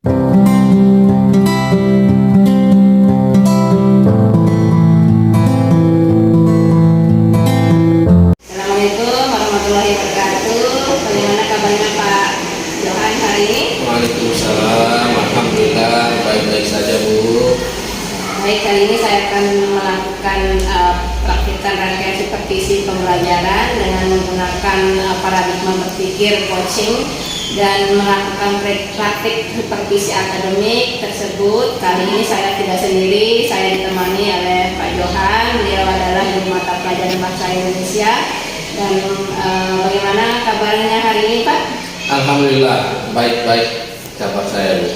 Assalamualaikum warahmatullahi wabarakatuh. Bagaimana kabarnya Pak Johan hari ini? Waalaikumsalam, alhamdulillah baik-baik saja Bu. Baik, kali ini saya akan melakukan praktikan rangkaian supervisi pembelajaran dengan menggunakan paradigma berpikir coaching dan melakukan praktik supervisi akademik tersebut. Kali ini saya tidak sendiri, saya ditemani oleh Pak Johan. Beliau adalah guru mata pelajaran bahasa Indonesia. Dan bagaimana kabarnya hari ini Pak? Alhamdulillah baik-baik kabar saya Bu.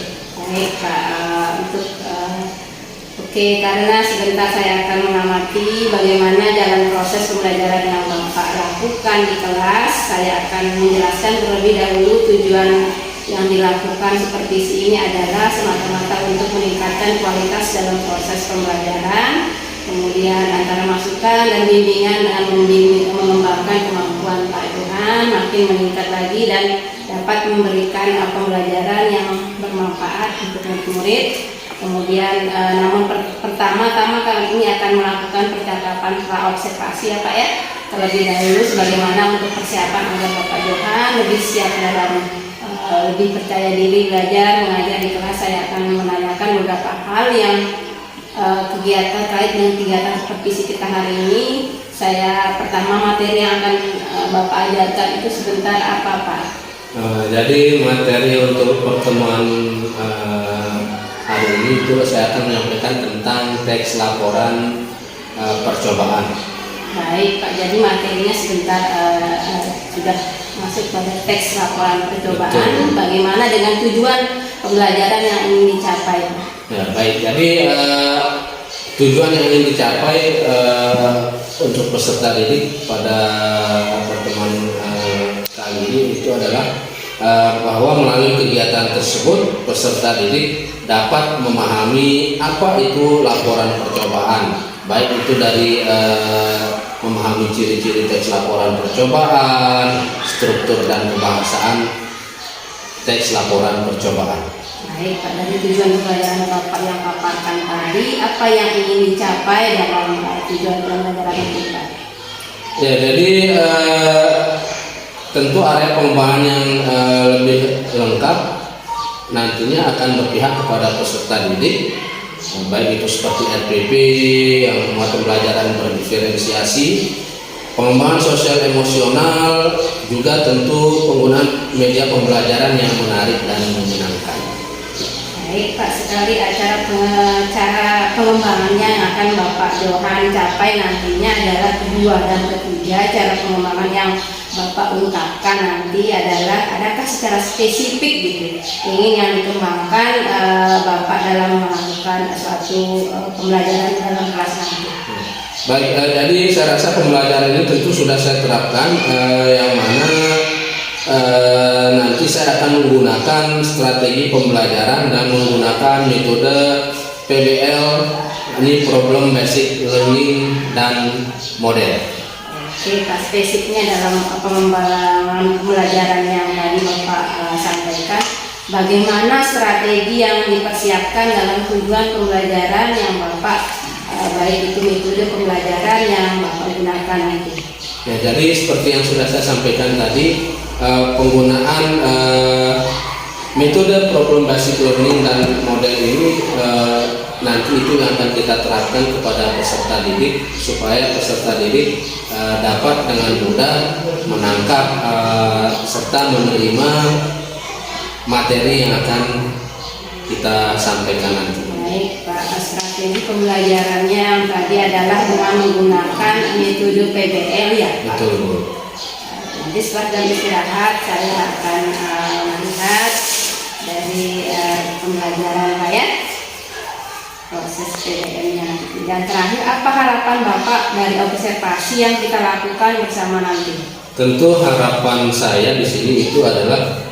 Baik Pak, Oke, karena sebentar saya akan mengamati bagaimana jalan proses pembelajaran yang Bapak lakukan di kelas. Saya akan menjelaskan terlebih dahulu tujuan yang dilakukan supervisi ini adalah semata-mata untuk meningkatkan kualitas dalam proses pembelajaran, kemudian antara masukan dan bimbingan dengan mengembangkan kemampuan Pak Johan makin meningkat lagi dan dapat memberikan pembelajaran yang bermanfaat untuk murid. Kemudian namun pertama-tama kali ini akan melakukan percakapan praobservasi ya Pak ya, terlebih dahulu sebagaimana untuk persiapan agar Bapak Johan lebih siap dalam lebih percaya diri belajar mengajar di kelas. Saya akan menanyakan beberapa hal yang kegiatan terkait dengan kegiatan supervisi kita hari ini. Pertama materi yang akan Bapak ajarkan itu sebentar apa Pak? Jadi materi untuk pertemuan hari ini itu saya akan menyampaikan tentang teks laporan percobaan. Baik Pak, jadi materinya sebentar sudah masuk pada teks laporan percobaan. Betul. Bagaimana dengan tujuan pembelajaran yang ingin dicapai? Ya baik, jadi tujuan yang ingin dicapai untuk peserta didik pada pertemuan kali ini itu adalah bahwa melalui kegiatan tersebut peserta didik dapat memahami apa itu laporan percobaan, baik itu dari memahami ciri-ciri teks laporan percobaan, struktur dan pembahasan teks laporan percobaan. Baik Pak, dari tujuan pembelajaran Bapak yang paparkan tadi, apa yang ingin dicapai dalam tujuan pembelajaran kita? Ya, jadi tentu area pengembangan yang lebih lengkap nantinya akan berpihak kepada peserta didik, baik itu seperti RPP yang memuat pembelajaran berdiferensiasi, pengembangan sosial emosional, juga tentu penggunaan media pembelajaran yang menarik dan menyenangkan. Baik Pak, sekali cara pengembangannya yang akan Bapak Johan capai nantinya adalah kedua dan ketiga. Cara pengembangan yang Bapak ungkapkan nanti adalah adakah secara spesifik gitu ingin yang dikembangkan Bapak dalam melakukan suatu pembelajaran dalam kelas nanti? Baik, jadi saya rasa pembelajaran ini tentu sudah saya terapkan, yang mana nanti saya akan menggunakan strategi pembelajaran dan menggunakan metode PBL, ini problem basic learning dan model. Oke Pak, spesifiknya dalam pengembangan pembelajaran yang tadi Bapak sampaikan, bagaimana strategi yang dipersiapkan dalam tujuan pembelajaran yang Bapak baik itu metode pembelajaran yang Bapak gunakan nanti? Ya, jadi seperti yang sudah saya sampaikan tadi, penggunaan metode problem basic learning dan model ini nanti itu yang akan kita terapkan kepada peserta didik supaya peserta didik dapat dengan mudah menangkap serta menerima materi yang akan kita sampaikan nanti. Baik Pak, strategi pembelajarannya yang tadi adalah dengan menggunakan metode PBL ya Pak? Betul Bu. Nanti setelah jam istirahat saya akan melihat dari pembelajaran Pak ya, proses PBL-nya. Dan terakhir, apa harapan Bapak dari observasi yang kita lakukan bersama nanti? Tentu harapan saya di sini itu adalah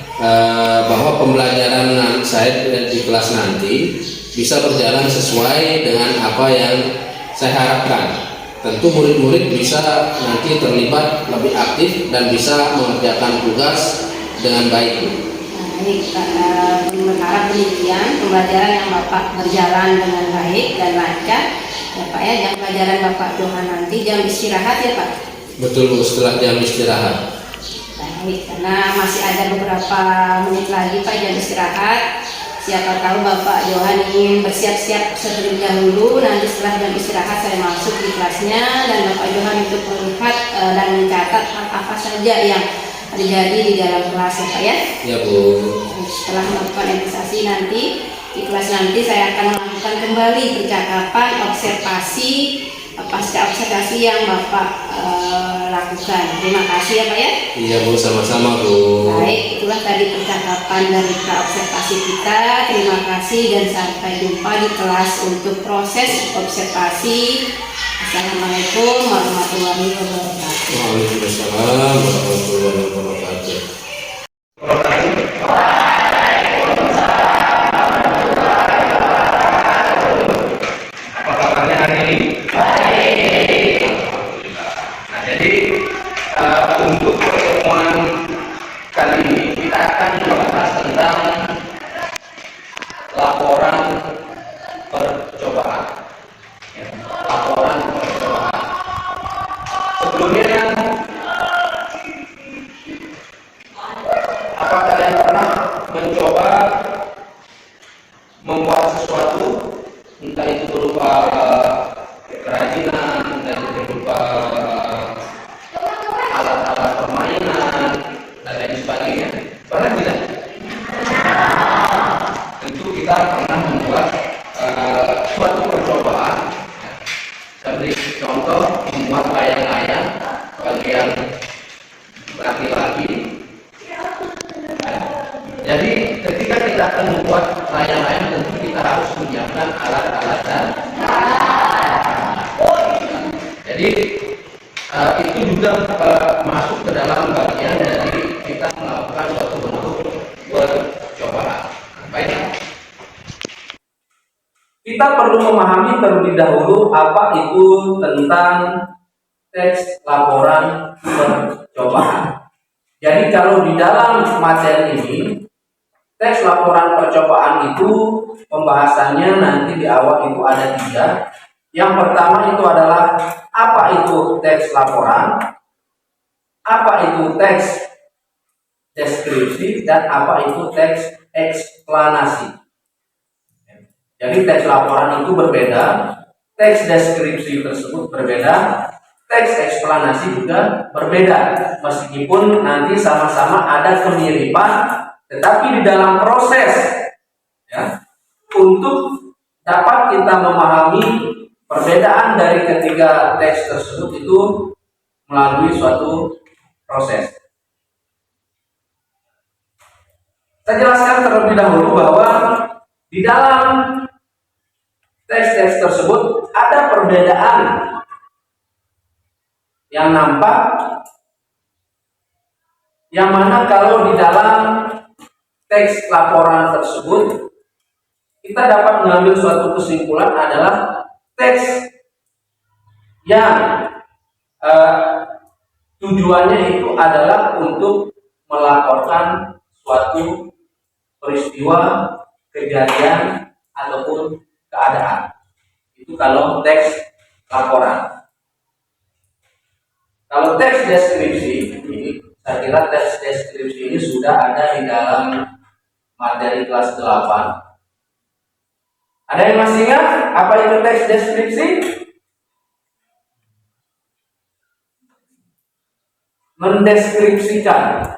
bahwa pembelajaran saya di kelas nanti bisa berjalan sesuai dengan apa yang saya harapkan. Tentu murid-murid bisa nanti terlibat lebih aktif dan bisa mengerjakan tugas dengan baik. Baik, berharap demikian pembelajaran yang Bapak berjalan dengan baik dan lancar. Ya Pak ya, jam pelajaran Bapak Johan nanti jam istirahat ya Pak. Betul Bu, setelah jam istirahat. Baik, karena masih ada beberapa menit lagi Pak jam istirahat. Siapa tahu Bapak Johan ingin bersiap-siap terlebih dahulu. Nanti setelah jam istirahat saya masuk di kelasnya dan Bapak Johan untuk melihat dan mencatat apa saja yang terjadi di dalam kelas ya Pak ya. Ya Bu. Setelah melakukan investasi nanti di kelas nanti saya akan melakukan kembali percakapan observasi pasca observasi yang Bapak lakukan. Terima kasih ya Pak ya. Iya Bu, sama-sama Bu. Baik, itulah tadi percakapan dari observasi kita. Terima kasih dan sampai jumpa di kelas untuk proses observasi. Assalamualaikum warahmatullahi wabarakatuh. Waalaikumsalam warahmatullahi wabarakatuh. Apa kabarnya hari ini? Baik. Nah, jadi untuk pertemuan kali ini kita akan membahas tentang laporan percobaan. Ya, laporan percobaan. Sebelumnya, apa kalian pernah mencoba membuat sesuatu, entah itu berupa kerajinan, entah itu berupa alat-alat permainan dan lain sebagainya? Pernah tidak? Tentu kita pernah membuat suatu percobaan. Seperti contoh membuat layang-layang bagian laki-laki. Jadi ketika kita akan membuat layang-layang, tentu kita harus menyiapkan alat-alat dan jadi itu juga masuk ke dalam bagian dari kita melakukan suatu bentuk percobaan. Baik. Kita perlu memahami terlebih dahulu apa itu tentang teks laporan percobaan. Jadi kalau di dalam materi ini, teks laporan percobaan itu pembahasannya nanti di awal itu ada 3. Yang pertama itu adalah apa itu teks laporan, apa itu teks deskripsi, dan apa itu teks eksplanasi. Jadi teks laporan itu berbeda, teks deskripsi tersebut berbeda, teks eksplanasi juga berbeda. Meskipun nanti sama-sama ada kemiripan, tetapi di dalam proses ya, untuk dapat kita memahami perbedaan dari ketiga teks tersebut itu melalui suatu proses. Saya jelaskan terlebih dahulu bahwa di dalam teks-teks tersebut ada perbedaan yang nampak, yang mana kalau di dalam teks laporan tersebut kita dapat mengambil suatu kesimpulan adalah teks yang tujuannya itu adalah untuk melaporkan suatu peristiwa, kejadian, ataupun keadaan. Itu kalau teks laporan. Kalau teks deskripsi ini, saya kira teks deskripsi ini sudah ada di dalam materi kelas 8. Ada yang masih ingat apa itu teks deskripsi? Mendeskripsikan.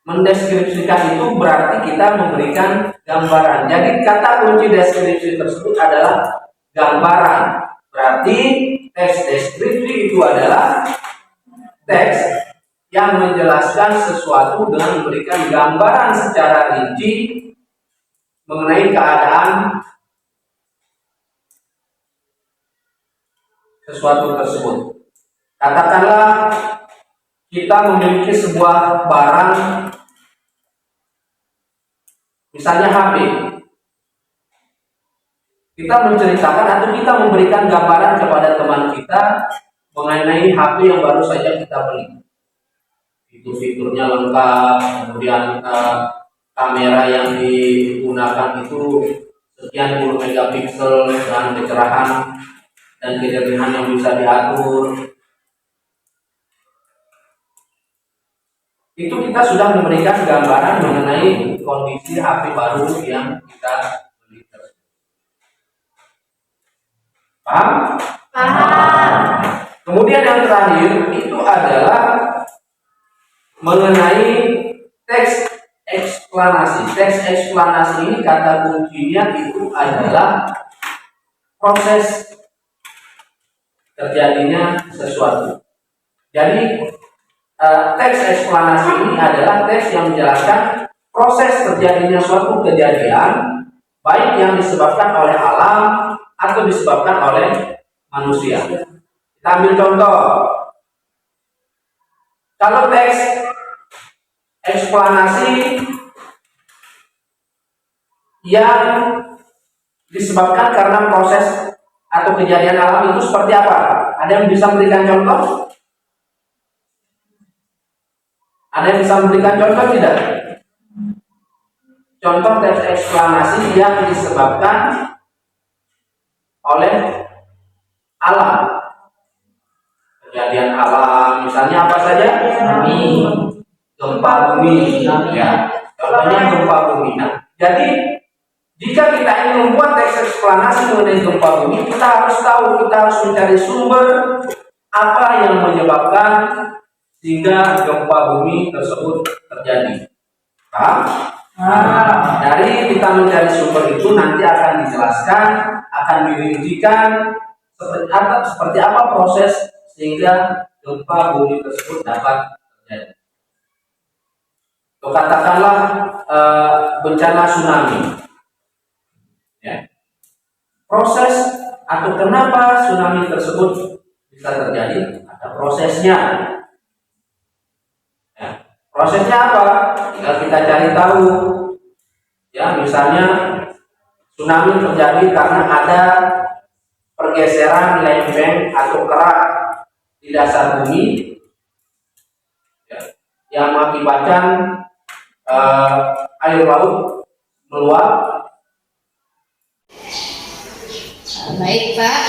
Mendeskripsikan itu berarti kita memberikan gambaran. Jadi kata kunci deskripsi tersebut adalah gambaran. Berarti teks deskripsi itu adalah teks yang menjelaskan sesuatu dengan memberikan gambaran secara rinci mengenai keadaan sesuatu tersebut. Katakanlah kita memiliki sebuah barang, misalnya HP. Kita menceritakan atau kita memberikan gambaran kepada teman kita mengenai HP yang baru saja kita beli. itu fiturnya lengkap, kemudian kamera yang digunakan itu sekian puluh megapiksel dan kecerahan dan kejernihan yang bisa diatur. Itu kita sudah memberikan gambaran mengenai kondisi HP baru yang kita beli tersebut. Paham? Paham. Kemudian yang terakhir itu adalah mengenai teks eksplanasi. Teks eksplanasi ini kata kuncinya itu adalah proses terjadinya sesuatu. Jadi teks eksplanasi ini adalah teks yang menjelaskan proses terjadinya suatu kejadian, baik yang disebabkan oleh alam atau disebabkan oleh manusia. Kita ambil contoh. Kalau teks eksplanasi yang disebabkan karena proses atau kejadian alam itu seperti apa? Ada yang bisa memberikan contoh? Ada yang bisa memberikan contoh tidak? Contoh teks eksplanasi yang disebabkan oleh alam. Kejadian alam, misalnya apa saja? Tsunami, gempa bumi, ya. Contohnya gempa bumi. Nah, jadi jika kita ingin membuat teks eksplanasi mengenai gempa bumi, kita harus tahu, kita harus mencari sumber apa yang menyebabkan sehingga gempa bumi tersebut terjadi. Paham? Dari kita mencari sumber itu nanti akan dijelaskan, akan dirincikan seperti apa proses sehingga gempa bumi tersebut dapat terjadi. Katakanlah bencana tsunami. Ya. Proses atau kenapa tsunami tersebut bisa terjadi? Ada prosesnya. Ya. Prosesnya apa? Tinggal kita cari tahu. Ya, misalnya tsunami terjadi karena ada pergeseran lempeng atau kerak di dasar bumi, ya, yang mengakibatkan air laut meluap. Baik Pak,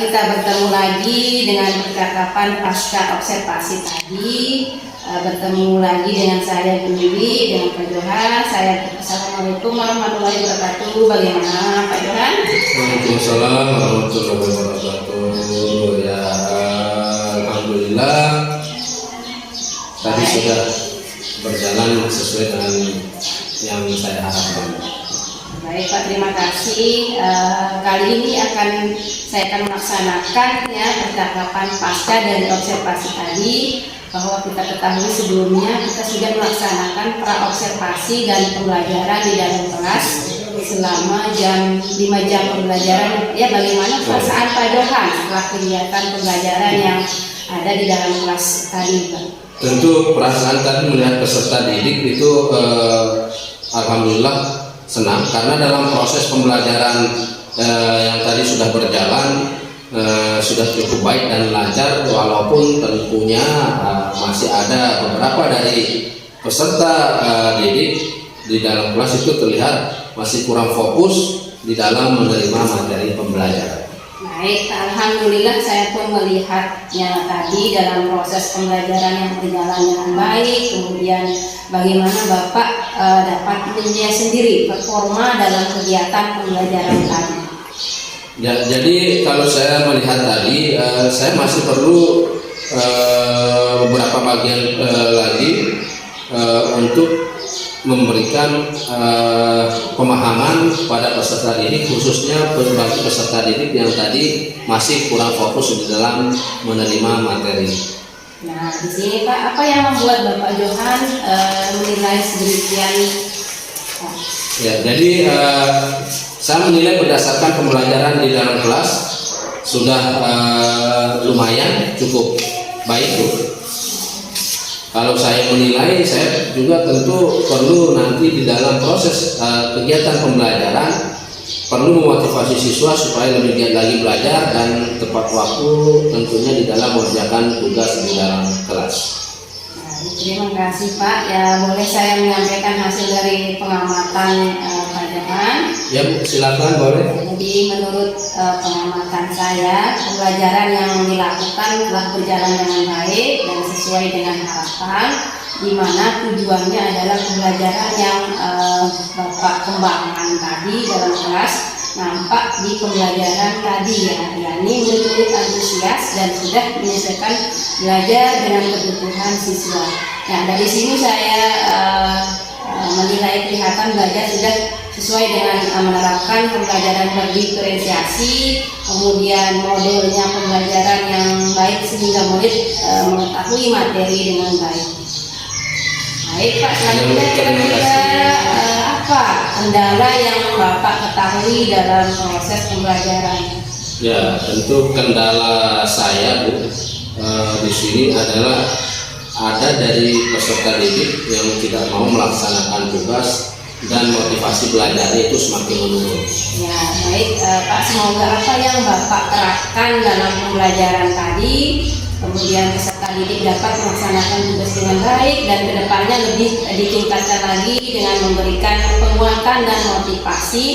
kita bertemu lagi dengan percakapan pasca observasi tadi. Bertemu lagi dengan saya Bu Wiwi, dengan Pak Johan. Assalamualaikum warahmatullahi wabarakatuh. Bagaimana Pak Johan? Waalaikumsalam warahmatullahi wabarakatuh. Ya, alhamdulillah tadi sudah berjalan sesuai dengan yang saya harapkan. Baik Pak, terima kasih. Kali ini saya akan melaksanakan ya percakapan pasca dari observasi tadi, bahwa kita ketahui sebelumnya kita sudah melaksanakan praobservasi dan pembelajaran di dalam kelas selama 5 jam pembelajaran. Ya, bagaimana perasaan Pak Johan setelah kegiatan pembelajaran yang ada di dalam kelas tadi Pak? Tentu perasaan tadi melihat peserta didik itu alhamdulillah senang, karena dalam proses pembelajaran yang tadi sudah berjalan sudah cukup baik dan lancar, walaupun tentunya masih ada beberapa dari peserta didik di dalam kelas itu terlihat masih kurang fokus di dalam menerima materi pembelajaran. Baik, alhamdulillah saya pun melihatnya tadi dalam proses pembelajaran yang berjalan dengan baik. Kemudian bagaimana Bapak dapat menilai sendiri performa dalam kegiatan pembelajaran tadi. Ya, jadi kalau saya melihat tadi, saya masih perlu beberapa bagian lagi untuk memberikan pemahaman pada peserta didik, khususnya bagi peserta didik yang tadi masih kurang fokus di dalam menerima materi. Nah, di sini Pak, apa yang membuat Bapak Johan menilai sedemikian? Ya, jadi saya menilai berdasarkan pembelajaran di dalam kelas sudah lumayan cukup baik, Bu. Kalau saya menilai, saya juga tentu perlu nanti di dalam proses kegiatan pembelajaran perlu memotivasi siswa supaya lebih giat lagi belajar dan tepat waktu tentunya di dalam mengerjakan tugas di dalam kelas. Nah, itu Terima kasih Pak. Ya boleh saya menyampaikan hasil dari pengamatan Pak Johan. Ya Bu, silakan boleh. Jadi menurut pengamatan saya, pembelajaran yang dilakukan telah berjalan dengan baik dan sesuai dengan harapan, di mana tujuannya adalah pembelajaran yang Bapak kembangkan tadi dalam kelas nampak di pembelajaran tadi ya, yakni murid-murid antusias dan sudah menyelesaikan belajar dengan kebutuhan siswa. Nah dari sini saya menilai kelihatan belajar sudah sesuai dengan menerapkan pembelajaran berdiferensiasi, kemudian modelnya pembelajaran yang baik sehingga murid mengetahui materi dengan baik. Baik Pak, selanjutnya kira-kira apa kendala yang Bapak ketahui dalam proses pembelajaran? Ya, tentu kendala saya Bu di sini adalah ada dari peserta didik yang tidak mau melaksanakan tugas dan motivasi belajarnya itu semakin menurun. Ya baik Pak, semoga apa yang Bapak terapkan dalam pembelajaran tadi, kemudian peserta didik dapat melaksanakan tugas dengan baik dan kedepannya lebih ditingkatkan lagi dengan memberikan penguatan dan motivasi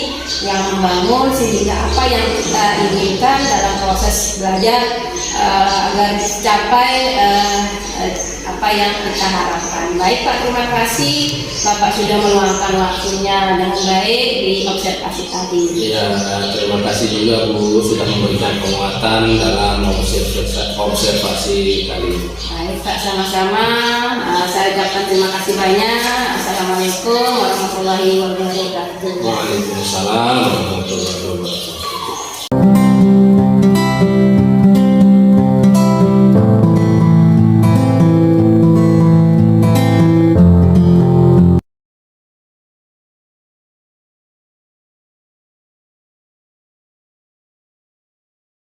yang membangun sehingga apa yang kita inginkan dalam proses belajar agar dicapai apa yang kita harapkan. Baik Pak, terima kasih Bapak sudah meluangkan waktunya dengan baik di observasi tadi. Ya, terima kasih juga Bu sudah memberikan penguatan dalam observasi kali ini. Baik Pak, sama-sama. Saya ucapkan terima kasih banyak. Assalamualaikum warahmatullahi wabarakatuh. Waalaikumsalam warahmatullahi wabarakatuh.